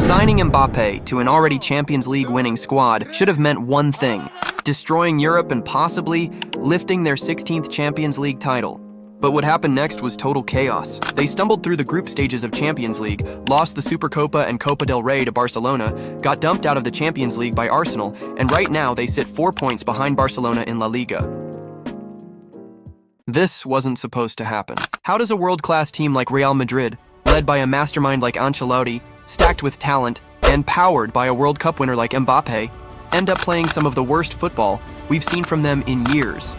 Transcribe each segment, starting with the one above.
Signing Mbappé to an already Champions League winning squad should have meant one thing: destroying Europe and possibly lifting their 16th Champions League title. But what happened next was total chaos. They stumbled through the group stages of Champions League, lost the Supercopa and Copa del Rey to Barcelona, got dumped out of the Champions League by Arsenal, and right now they sit 4 points behind Barcelona in La Liga. This wasn't supposed to happen. How does a world-class team like Real Madrid, led by a mastermind like Ancelotti, stacked with talent, and powered by a World Cup winner like Mbappé, end up playing some of the worst football we've seen from them in years?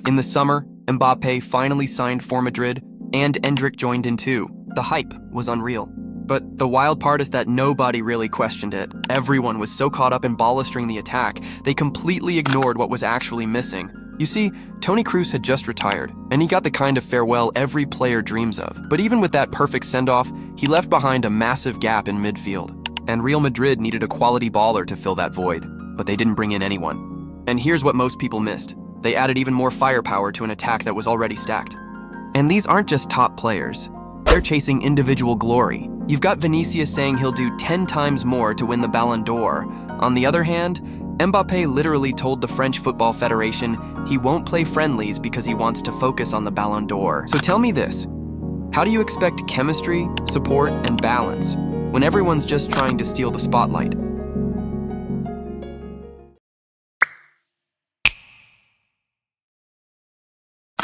In the summer, Mbappé finally signed for Madrid, and Endrick joined in too. The hype was unreal. But the wild part is that nobody really questioned it. Everyone was so caught up in ballistering the attack, they completely ignored what was actually missing. You see, Toni Kroos had just retired, and he got the kind of farewell every player dreams of. But even with that perfect send-off, he left behind a massive gap in midfield. And Real Madrid needed a quality baller to fill that void, but they didn't bring in anyone. And here's what most people missed. They added even more firepower to an attack that was already stacked. And these aren't just top players. They're chasing individual glory. You've got Vinicius saying he'll do 10 times more to win the Ballon d'Or. On the other hand, Mbappé literally told the French Football Federation he won't play friendlies because he wants to focus on the Ballon d'Or. So tell me this, how do you expect chemistry, support, and balance when everyone's just trying to steal the spotlight?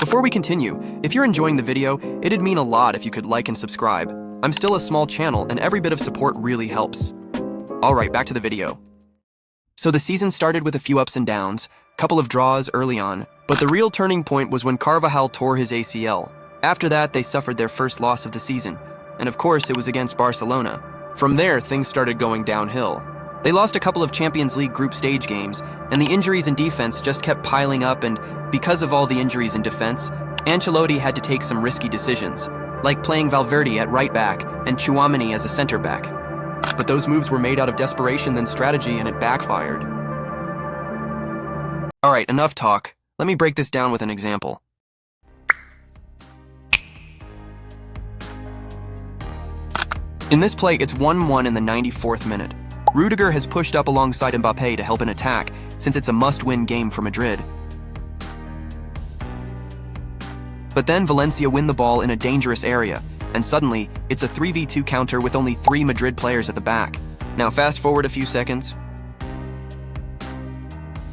Before we continue, if you're enjoying the video, it'd mean a lot if you could like and subscribe. I'm still a small channel and every bit of support really helps. Alright, back to the video. So the season started with a few ups and downs, couple of draws early on, but the real turning point was when Carvajal tore his ACL. After that, they suffered their first loss of the season, and of course it was against Barcelona. From there, things started going downhill. They lost a couple of Champions League group stage games, and the injuries in defense just kept piling up, and because of all the injuries in defense, Ancelotti had to take some risky decisions, like playing Valverde at right back and Tchouaméni as a center back. But those moves were made out of desperation than strategy, and it backfired. Alright, enough talk. Let me break this down with an example. In this play, it's 1-1 in the 94th minute. Rudiger has pushed up alongside Mbappé to help an attack, since it's a must-win game for Madrid. But then Valencia win the ball in a dangerous area, and suddenly, it's a 3v2 counter with only 3 Madrid players at the back. Now fast forward a few seconds.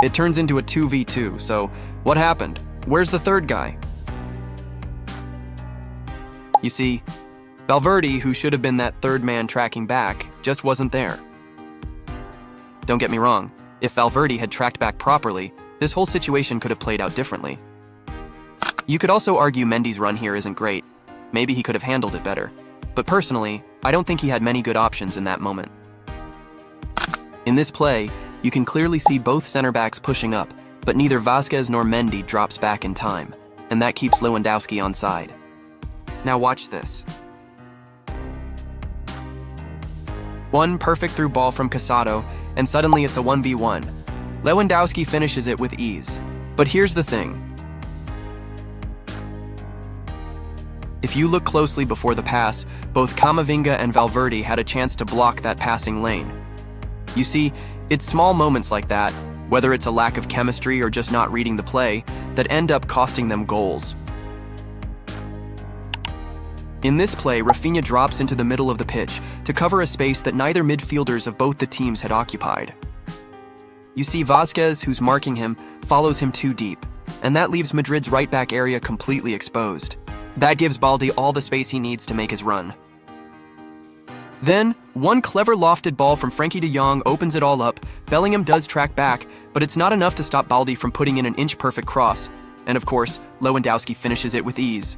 It turns into a 2v2, so what happened? Where's the third guy? You see, Valverde, who should have been that third man tracking back, just wasn't there. Don't get me wrong, if Valverde had tracked back properly, this whole situation could have played out differently. You could also argue Mendy's run here isn't great. Maybe he could have handled it better. But personally, I don't think he had many good options in that moment. In this play, you can clearly see both center backs pushing up, but neither Vázquez nor Mendy drops back in time, and that keeps Lewandowski onside. Now watch this. One perfect through ball from Casado, and suddenly it's a 1v1. Lewandowski finishes it with ease. But here's the thing. If you look closely before the pass, both Camavinga and Valverde had a chance to block that passing lane. You see, it's small moments like that, whether it's a lack of chemistry or just not reading the play, that end up costing them goals. In this play, Rafinha drops into the middle of the pitch to cover a space that neither midfielders of both the teams had occupied. You see Vázquez, who's marking him, follows him too deep, and that leaves Madrid's right back area completely exposed. That gives Baldi all the space he needs to make his run. Then, one clever lofted ball from Frenkie de Jong opens it all up. Bellingham does track back, but it's not enough to stop Baldi from putting in an inch-perfect cross. And of course, Lewandowski finishes it with ease.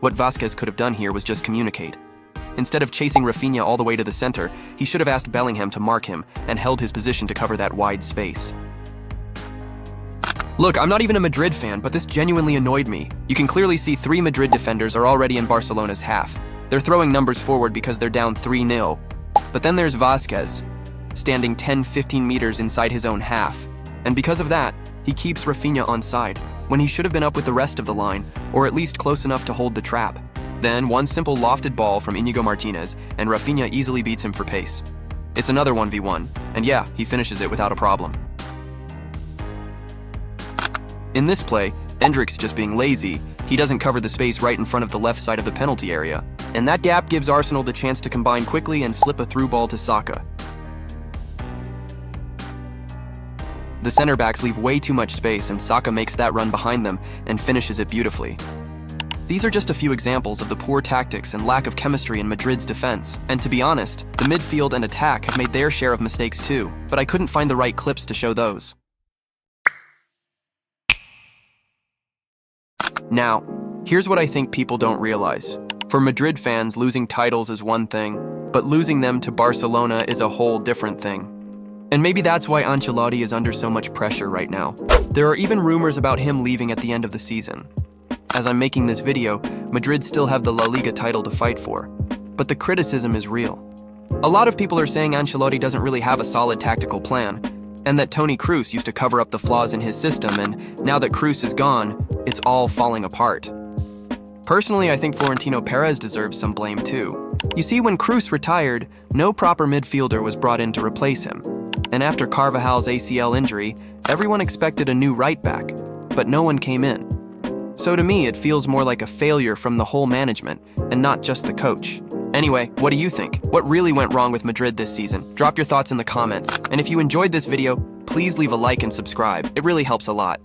What Vázquez could have done here was just communicate. Instead of chasing Rafinha all the way to the center, he should have asked Bellingham to mark him and held his position to cover that wide space. Look, I'm not even a Madrid fan, but this genuinely annoyed me. You can clearly see 3 Madrid defenders are already in Barcelona's half. They're throwing numbers forward because they're down 3-0. But then there's Vázquez, standing 10-15 meters inside his own half. And because of that, he keeps Rafinha onside. when he should have been up with the rest of the line, or at least close enough to hold the trap. Then one simple lofted ball from Íñigo Martínez, and Rafinha easily beats him for pace. It's another 1v1, and yeah, he finishes it without a problem. In this play, Endrick's just being lazy. He doesn't cover the space right in front of the left side of the penalty area, and that gap gives Arsenal the chance to combine quickly and slip a through ball to Saka. The center backs leave way too much space, and Saka makes that run behind them and finishes it beautifully. These are just a few examples of the poor tactics and lack of chemistry in Madrid's defense, and to be honest, the midfield and attack have made their share of mistakes too, but I couldn't find the right clips to show those. Now, here's what I think people don't realize. For Madrid fans, losing titles is one thing, but losing them to Barcelona is a whole different thing. And maybe that's why Ancelotti is under so much pressure right now. There are even rumors about him leaving at the end of the season. As I'm making this video, Madrid still have the La Liga title to fight for, but the criticism is real. A lot of people are saying Ancelotti doesn't really have a solid tactical plan, and that Toni Kroos used to cover up the flaws in his system, and now that Kroos is gone, it's all falling apart. Personally, I think Florentino Perez deserves some blame too. You see, when Kroos retired, no proper midfielder was brought in to replace him. And after Carvajal's ACL injury, everyone expected a new right back, but no one came in. So to me, it feels more like a failure from the whole management, and not just the coach. Anyway, what do you think? What really went wrong with Madrid this season? Drop your thoughts in the comments. And if you enjoyed this video, please leave a like and subscribe. It really helps a lot.